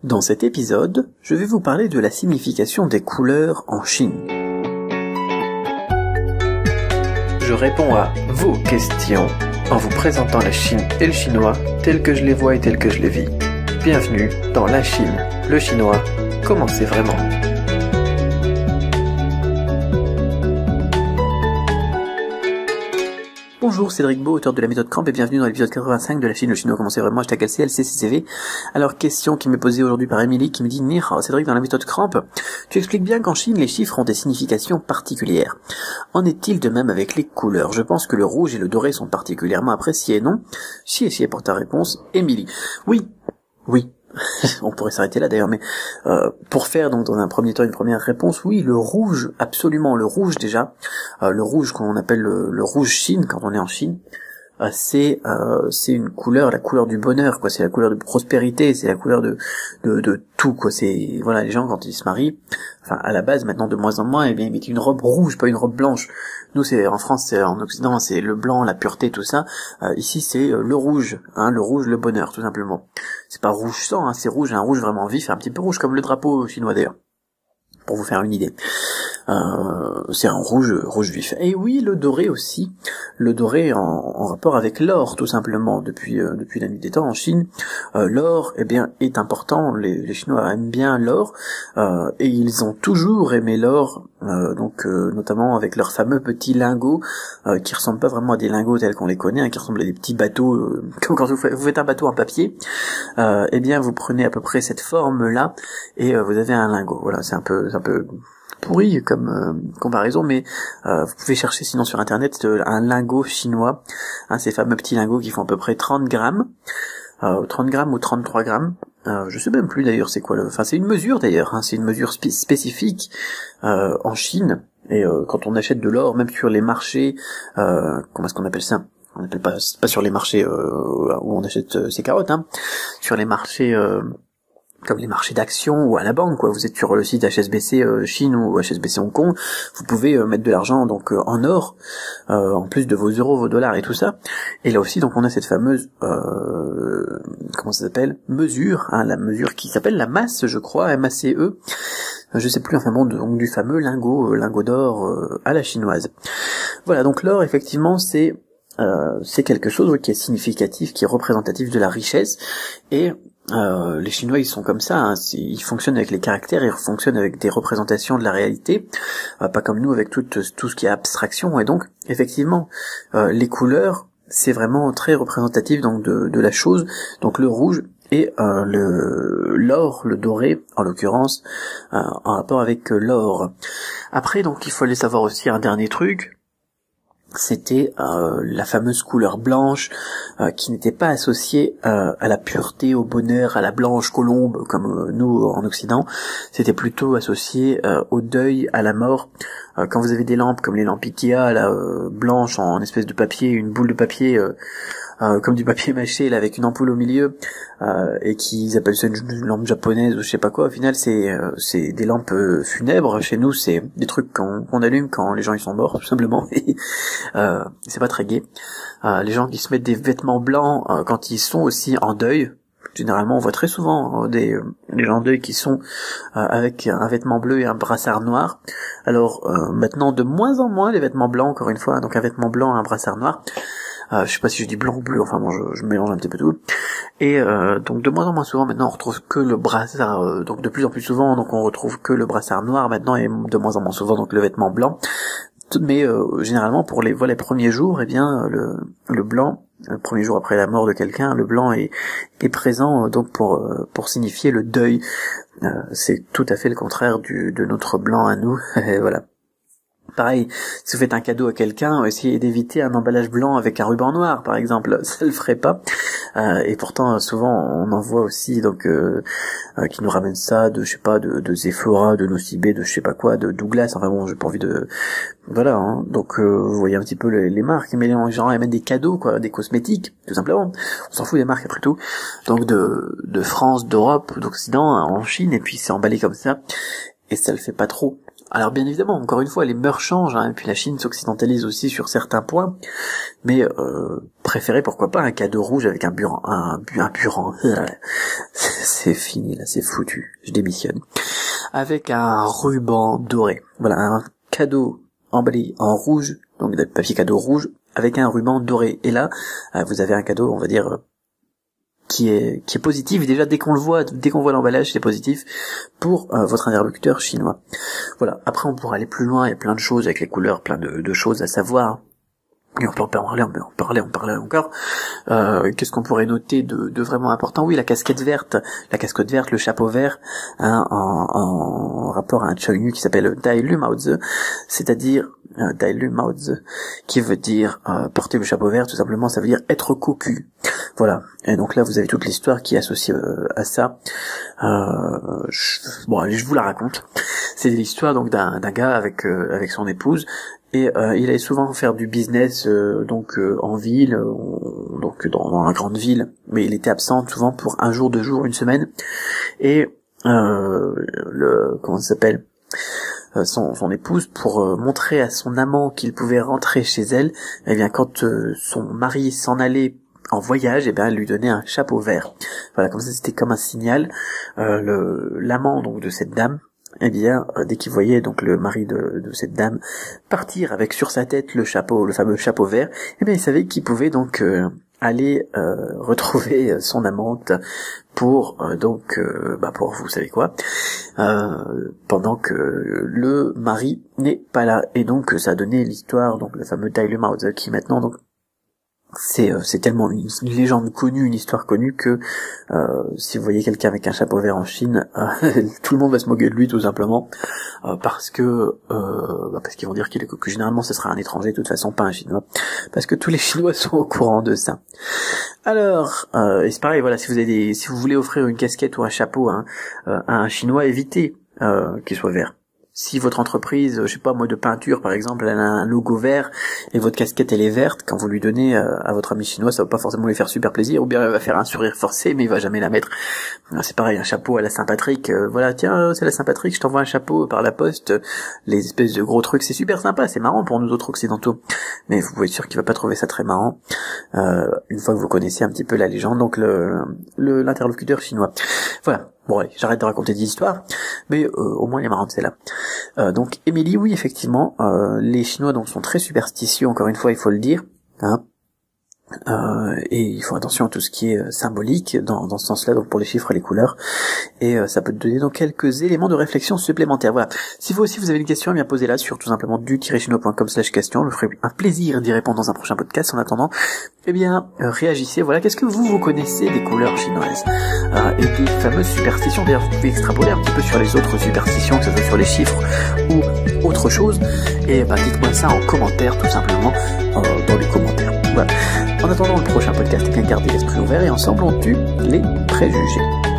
Dans cet épisode, je vais vous parler de la signification des couleurs en Chine. Je réponds à vos questions en vous présentant la Chine et le chinois tels que je les vois et tels que je les vis. Bienvenue dans la Chine, le chinois, comment c'est vraiment. Bonjour, Cédric Beau, auteur de la méthode Cramp, et bienvenue dans l'épisode 85 de la Chine, le chinois, comment c'est vraiment, #LCLCCCV. Alors, question qui m'est posée aujourd'hui par Émilie, qui me dit, Cédric, dans la méthode Cramp, tu expliques bien qu'en Chine, les chiffres ont des significations particulières. En est-il de même avec les couleurs? Je pense que le rouge et le doré sont particulièrement appréciés, non? Si pour ta réponse, Émilie. Oui. On pourrait s'arrêter là d'ailleurs, mais pour faire donc dans un premier temps une première réponse, oui, le rouge, absolument, le rouge déjà, le rouge qu'on appelle le rouge Chine quand on est en Chine, c'est une couleur, la couleur du bonheur, quoi. C'est la couleur de prospérité, c'est la couleur de tout, quoi. C'est voilà, les gens quand ils se marient, enfin à la base maintenant de moins en moins, eh bien ils mettent une robe rouge, pas une robe blanche. Nous c'est en France, c'est en Occident, c'est le blanc, la pureté, tout ça. Ici c'est le rouge, le rouge, le bonheur, tout simplement. C'est pas rouge sang, c'est rouge, un rouge vraiment vif, un petit peu rouge comme le drapeau chinois d'ailleurs, pour vous faire une idée. C'est un rouge vif. Et oui, le doré aussi, le doré en rapport avec l'or, tout simplement, depuis la nuit des temps en Chine. L'or, eh bien, est important, les Chinois aiment bien l'or, et ils ont toujours aimé l'or, notamment avec leurs fameux petits lingots, qui ressemblent pas vraiment à des lingots tels qu'on les connaît, qui ressemblent à des petits bateaux, comme quand vous faites un bateau en papier, eh bien, vous prenez à peu près cette forme-là, et vous avez un lingot. Voilà, c'est un peu pourri comme comparaison, mais vous pouvez chercher sinon sur internet un lingot chinois, ces fameux petits lingots qui font à peu près 30 grammes, 30 grammes ou 33 grammes, je sais même plus d'ailleurs c'est quoi c'est une mesure d'ailleurs, c'est une mesure spécifique en Chine, et quand on achète de l'or, même sur les marchés, comment est-ce qu'on appelle ça? On appelle pas sur les marchés où on achète ses carottes, sur les marchés comme les marchés d'actions ou à la banque, quoi. Vous êtes sur le site HSBC Chine ou HSBC Hong Kong, vous pouvez mettre de l'argent donc en or, en plus de vos euros, vos dollars et tout ça. Et là aussi, donc on a cette fameuse comment ça s'appelle, mesure, la mesure qui s'appelle la masse, je crois, MACE. Je sais plus, donc du fameux lingot d'or à la chinoise. Voilà, donc l'or effectivement c'est quelque chose qui est significatif, qui est représentatif de la richesse, et les Chinois ils sont comme ça, ils fonctionnent avec les caractères, ils fonctionnent avec des représentations de la réalité, pas comme nous avec tout ce qui est abstraction, et donc effectivement les couleurs c'est vraiment très représentatif donc de la chose, donc le rouge et l'or, le doré en l'occurrence, en rapport avec l'or. Après donc il fallait savoir aussi un dernier truc, c'était la fameuse couleur blanche qui n'était pas associée à la pureté, au bonheur, à la blanche colombe comme nous en Occident. C'était plutôt associé au deuil, à la mort. Quand vous avez des lampes comme les lampes Ikea blanches en espèce de papier, une boule de papier comme du papier mâché là, avec une ampoule au milieu, et qu'ils appellent ça une lampe japonaise ou je sais pas quoi, au final c'est des lampes funèbres. Chez nous c'est des trucs qu'on allume quand les gens ils sont morts tout simplement, et c'est pas très gai. Les gens qui se mettent des vêtements blancs quand ils sont aussi en deuil, généralement on voit très souvent des gens en deuil qui sont avec un vêtement bleu et un brassard noir. Alors maintenant de moins en moins les vêtements blancs, encore une fois, donc un vêtement blanc et un brassard noir. Je sais pas si je dis blanc ou bleu, je mélange un petit peu tout. Et donc de moins en moins souvent maintenant on retrouve que le brassard, donc de plus en plus souvent donc on retrouve que le brassard noir maintenant, et de moins en moins souvent donc le vêtement blanc. Mais généralement pour les premiers jours, eh bien le blanc, le premier jour après la mort de quelqu'un, le blanc est présent donc pour signifier le deuil. C'est tout à fait le contraire de notre blanc à nous. Voilà. Pareil, si vous faites un cadeau à quelqu'un, essayez d'éviter un emballage blanc avec un ruban noir, par exemple, ça le ferait pas. Et pourtant, souvent, on en voit aussi, donc, qui nous ramènent ça de, je sais pas, de Sephora, de Nocibé, de je sais pas quoi, de Douglas, j'ai pas envie de... Voilà, donc, vous voyez un petit peu les marques, mais les gens mettent des cadeaux, quoi, des cosmétiques, tout simplement. On s'en fout des marques, après tout. Donc, de France, d'Europe, d'Occident, en Chine, et puis c'est emballé comme ça. Et ça le fait pas trop. Alors bien évidemment, encore une fois, les mœurs changent, et puis la Chine s'occidentalise aussi sur certains points, mais préférez pourquoi pas un cadeau rouge avec un buran, c'est fini là, c'est foutu, je démissionne, avec un ruban doré, voilà, un cadeau emballé en rouge, donc de papier cadeau rouge, avec un ruban doré, et là, vous avez un cadeau, on va dire, qui est positif, déjà dès qu'on voit l'emballage, c'est positif pour votre interlocuteur chinois. Voilà. Après, on pourra aller plus loin, il y a plein de choses avec les couleurs, plein de choses à savoir. Et on peut en parler encore. Qu'est-ce qu'on pourrait noter de vraiment important? Oui, la casquette verte, le chapeau vert, en rapport à un Chognu qui s'appelle Dai Lu Mao Tzu, c'est-à-dire Dai Lu Mao Tzu, qui veut dire porter le chapeau vert, tout simplement, ça veut dire être cocu. Voilà. Et donc là, vous avez toute l'histoire qui est associée à ça. Allez, je vous la raconte. C'est l'histoire donc d'un gars avec son épouse. Et il allait souvent faire du business en ville, donc dans la grande ville, mais il était absent souvent pour un jour, 2 jours, une semaine. Et son épouse, pour montrer à son amant qu'il pouvait rentrer chez elle, eh bien quand son mari s'en allait en voyage, eh bien elle lui donnait un chapeau vert. Voilà, comme ça c'était comme un signal. L'amant donc de cette dame, eh bien, dès qu'il voyait donc le mari de cette dame partir avec sur sa tête le fameux chapeau vert, eh bien, il savait qu'il pouvait donc aller retrouver son amante pour pour vous savez quoi, pendant que le mari n'est pas là. Et donc ça a donné l'histoire, donc le fameux Dai Lu Mao Tzu, qui maintenant donc c'est tellement une légende connue, une histoire connue que si vous voyez quelqu'un avec un chapeau vert en Chine, tout le monde va se moquer de lui tout simplement, parce qu'ils vont dire que généralement ce sera un étranger, de toute façon pas un Chinois, parce que tous les Chinois sont au courant de ça. Alors, et c'est pareil, voilà, si vous voulez offrir une casquette ou un chapeau à un Chinois, évitez qu'il soit vert. Si votre entreprise, je sais pas moi, de peinture par exemple, elle a un logo vert et votre casquette elle est verte, quand vous lui donnez à votre ami chinois, ça va pas forcément lui faire super plaisir, ou bien elle va faire un sourire forcé, mais il va jamais la mettre. C'est pareil, un chapeau à la Saint-Patrick, voilà, tiens, c'est la Saint-Patrick, je t'envoie un chapeau par la poste, les espèces de gros trucs, c'est super sympa, c'est marrant pour nous autres occidentaux, mais vous pouvez être sûr qu'il va pas trouver ça très marrant, une fois que vous connaissez un petit peu la légende, donc l'interlocuteur chinois. Voilà. Bon allez, j'arrête de raconter des histoires, mais au moins elle est marrante celle-là. Donc Émilie, oui effectivement, les Chinois donc sont très superstitieux, encore une fois il faut le dire, hein. Et il faut attention à tout ce qui est symbolique dans ce sens-là, donc pour les chiffres et les couleurs, et ça peut te donner donc quelques éléments de réflexion supplémentaires. Voilà. Si vous aussi vous avez une question, eh bien posez-la sur tout simplement du-chinois.com/question. Je me ferai un plaisir d'y répondre dans un prochain podcast. En attendant, eh bien réagissez. Voilà, qu'est-ce que vous connaissez des couleurs chinoises et des fameuses superstitions? D'ailleurs, vous pouvez extrapoler un petit peu sur les autres superstitions, que ce soit sur les chiffres ou autre chose. Et dites-moi ça en commentaire, tout simplement dans les commentaires. Voilà. En attendant le prochain podcast, eh bien gardez l'esprit ouvert et ensemble on tue les préjugés.